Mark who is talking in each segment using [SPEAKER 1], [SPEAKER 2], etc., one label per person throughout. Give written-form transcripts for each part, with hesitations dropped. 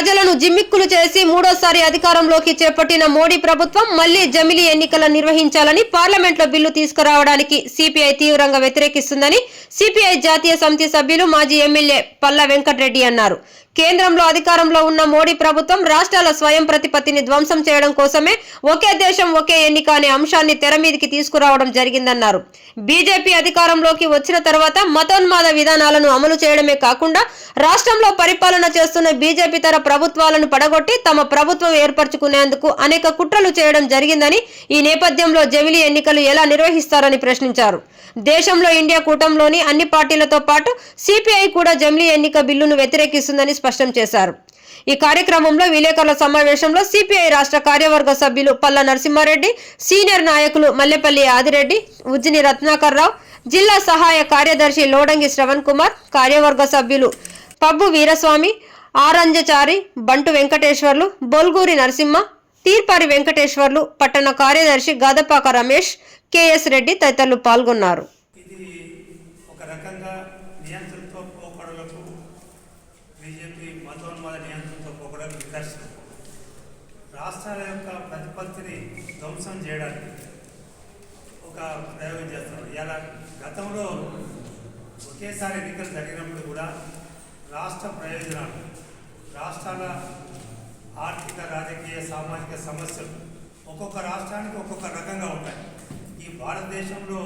[SPEAKER 1] ప్రజలను జిమ్మిక్కులు చేసి మూడోసారి అధికారంలోకి చేపట్టిన మోడీ ప్రభుత్వం మళ్లీ జమిలీ ఎన్నికల నిర్వహించాలని పార్లమెంట్లో బిల్లు తీసుకురావడానికి సిపిఐ తీవ్రంగా వ్యతిరేకిస్తుందని సిపిఐ జాతీయ సమితి సభ్యులు మాజీ ఎమ్మెల్యే పల్లా వెంకటరెడ్డి అన్నారు. కేంద్రంలో అధికారంలో ఉన్న మోడీ ప్రభుత్వం రాష్ట్రాల స్వయం ప్రతిపత్తిని ధ్వంసం చేయడం కోసమే ఒకే దేశం ఒకే ఎన్నిక అనే అంశాన్ని తెర మీదకి తీసుకురావడం జరిగిందన్నారు. బీజేపీ అధికారంలోకి వచ్చిన తర్వాత మతోన్మాద విధానాలను అమలు చేయడమే కాకుండా రాష్ట్రంలో పరిపాలన చేస్తున్న బీజేపీ తర ప్రభుత్వాలను పడగొట్టి తమ ప్రభుత్వం ఏర్పరచుకునేందుకు అనేక కుట్రలు చేయడం జరిగిందని, ఈ నేపథ్యంలో జమిలీ ఎన్నికలు ఎలా నిర్వహిస్తారని ప్రశ్నించారు. దేశంలో ఇండియా కూటమిలోని అన్ని పార్టీలతో పాటు సిపిఐ కూడా జమిలీ ఎన్నిక బిల్లును వ్యతిరేకిస్తుందని స్పష్టం చేశారు. ఈ కార్యక్రమంలో విలేకరుల సమావేశంలో సిపిఐ రాష్ట్ర కార్యవర్గ సభ్యులు పల్లా నరసింహారెడ్డి, సీనియర్ నాయకులు మల్లెపల్లి ఆదిరెడ్డి, ఉజ్జిని రత్నాకర్ రావు, జిల్లా సహాయ కార్యదర్శి లోడంగి శ్రవణ్ కుమార్, కార్యవర్గ సభ్యులు పబ్బు వీరస్వామి, ఆరంజచారి, బంటు వెంకటేశ్వర్లు, బొల్గూరి నరసింహ, తీర్పారి వెంకటేశ్వర్లు, పట్టణ కార్యదర్శి గదపాక రమేష్, కెఎస్ రెడ్డి తదితరులు పాల్గొన్నారు.
[SPEAKER 2] ఇది ఒక రకంగా నియంత్రణతో పోకడలకు బీజేపీ మతోన్మాద నియంత్రణతో పోకడలకు నిదర్శనం. రాష్ట్రాల యొక్క ప్రతిపత్తిని ధ్వంసం చేయడానికి ఒక ప్రయోగం చేస్తున్నారు. ఇలా గతంలో ఒకేసారి ఎన్నికలు జరిగినప్పుడు కూడా రాష్ట్ర ప్రయోజనాలు, రాష్ట్రాల ఆర్థిక, రాజకీయ, సామాజిక సమస్యలు ఒక్కొక్క రాష్ట్రానికి ఒక్కొక్క రకంగా ఉంటాయి. ఈ భారతదేశంలో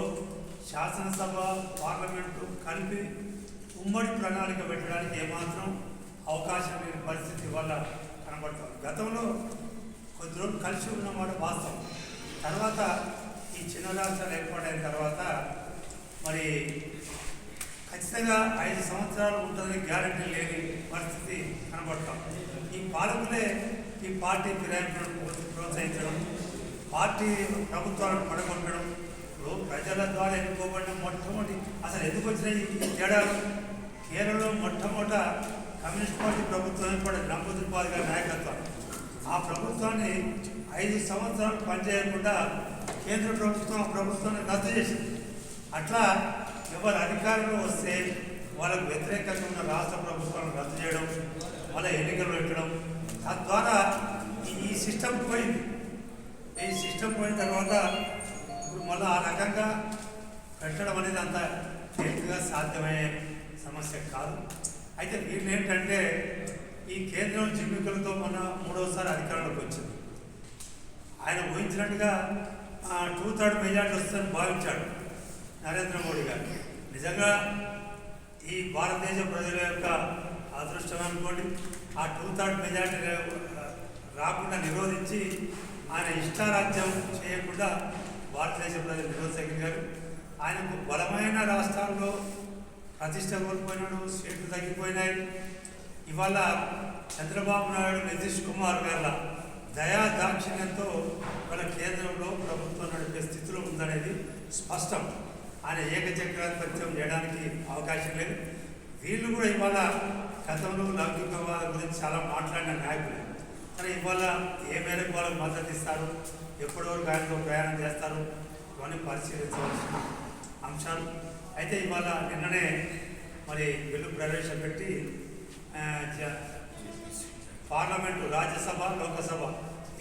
[SPEAKER 2] శాసనసభ, పార్లమెంటు కలిపి ఉమ్మడి ప్రణాళిక పెట్టడానికి ఏమాత్రం అవకాశం లేని పరిస్థితి వల్ల కనబడుతుంది. గతంలో కొద్ది రోజులు కలిసి ఉన్నమాట వాస్తవం. తర్వాత ఈ చిన్న రాష్ట్రాలు ఏర్పాటైన తర్వాత మరి ఖచ్చితంగా 5 సంవత్సరాలు ఉంటుందని గ్యారెంటీ లేని పరిస్థితి కనబడతాం. ఈ పాలకులే ఈ పార్టీ ఫిరాయింపులను ప్రోత్సహించడం, పార్టీ ప్రభుత్వాలను పడగొట్టడం, ప్రజల ద్వారా ఎన్నుకోబడిన మొట్టమొదటి అసలు ఎందుకు వచ్చిన ఈ తేడాలు. కేరళలో మొట్టమొదట కమ్యూనిస్ట్ పార్టీ ప్రభుత్వం ఏర్పడింది, నంబూదిరిపాల్ గారి నాయకత్వం. ఆ ప్రభుత్వాన్ని 5 సంవత్సరాలు పనిచేయకుండా కేంద్ర ప్రభుత్వం ఆ ప్రభుత్వాన్ని రద్దు చేసింది. అట్లా ఎవరు అధికారంలో వస్తే వాళ్ళకు వ్యతిరేకంగా ఉన్న రాష్ట్ర ప్రభుత్వాలను రద్దు చేయడం, వాళ్ళ ఎన్నికలు పెట్టడం, తద్వారా ఈ సిస్టమ్ పోయింది. ఈ సిస్టమ్ పోయిన తర్వాత ఇప్పుడు మళ్ళీ ఆ రకంగా పెట్టడం అనేది అంత తేలికగా సాధ్యమయ్యే సమస్య కాదు. అయితే వీళ్ళు ఏంటంటే ఈ కేంద్రం జిమ్మికలతో మొన్న 3వసారి అధికారంలోకి వచ్చింది. ఆయన ఊహించినట్టుగా 2/3 మెజార్టీ వస్తుందని భావించాడు నరేంద్ర మోడీ గారు. నిజంగా ఈ భారతదేశ ప్రజల యొక్క అదృష్టం అనుకోండి, ఆ 2/3 మెజార్టీ రాకుండా నిరోధించి ఆయన ఇష్టారాజ్యం చేయకుండా భారతదేశ ప్రజలు నిరోధించగలిగారు. ఆయనకు బలమైన రాష్ట్రాల్లో ప్రతిష్ట కోల్పోయినాడు, సీట్లు తగ్గిపోయినాయి. ఇవాళ చంద్రబాబు నాయుడు, నితీష్ కుమార్ గారి దయా దాక్షిణ్యంతో వాళ్ళ కేంద్రంలో ప్రభుత్వం నడిపే స్థితిలో ఉందనేది స్పష్టం. ఆయన ఏకచక్రాధిపత్యం చేయడానికి అవకాశం లేదు. వీళ్ళు కూడా ఇవాళ గతంలో లౌకికవాదం గురించి చాలా మాట్లాడిన నాయకులు. కానీ ఇవాళ ఏ మేరకు వాళ్ళకు మద్దతు ఇస్తారు, ఎప్పటి వరకు ఆయనతో ప్రయాణం చేస్తారు, ఇవన్నీ పరిశీలించవలసిన అంశాలు. అయితే ఇవాళ నిన్ననే మరి బిల్లు ప్రవేశపెట్టి పార్లమెంటు, రాజ్యసభ, లోకసభ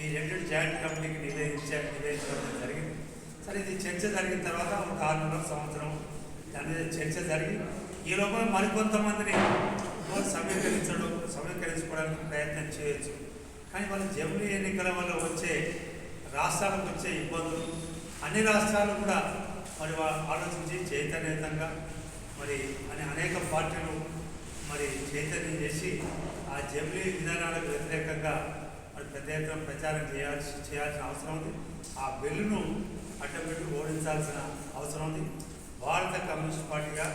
[SPEAKER 2] ఈ 2 జాయింట్ కమిటీకి నివేదించడం జరిగింది. సరే, ఇది చర్చ జరిగిన తర్వాత ఒక 6 నెలల సంవత్సరం దాని మీద చర్చ జరిగి ఈ లోపల మరికొంతమందిని సమీకరించుకోవడానికి ప్రయత్నం చేయొచ్చు. కానీ వాళ్ళ జమిలీ ఎన్నికల వల్ల వచ్చే రాష్ట్రాలకు వచ్చే ఇబ్బందులు అన్ని రాష్ట్రాలు కూడా మరి ఆలోచించి చైతన్యతంగా మరి అనేక పార్టీలు మరి చైతన్యం చేసి ఆ జమిలీ విధానాలకు వ్యతిరేకంగా మరి పెద్ద ఎత్తున ప్రచారం చేయాల్సిన అవసరం ఉంది. ఆ బిల్లును అడ్డపెట్టి ఓడించాల్సిన అవసరం ఉంది. భారత కమ్యూనిస్ట్ పార్టీగా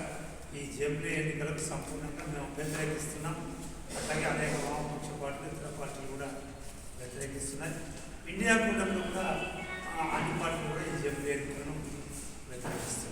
[SPEAKER 2] ఈ జమిలీ ఎన్నికలకు సంపూర్ణంగా మేము వ్యతిరేకిస్తున్నాం. అట్లాగే అనేక వామపక్ష పార్టీలు, ఇతర పార్టీలు కూడా వ్యతిరేకిస్తున్నాయి. ఇండియా కూటమిలో కూడా అన్ని పార్టీలు కూడా ఈ జమిలీ ఎన్నికలను వ్యతిరేకిస్తున్నాయి.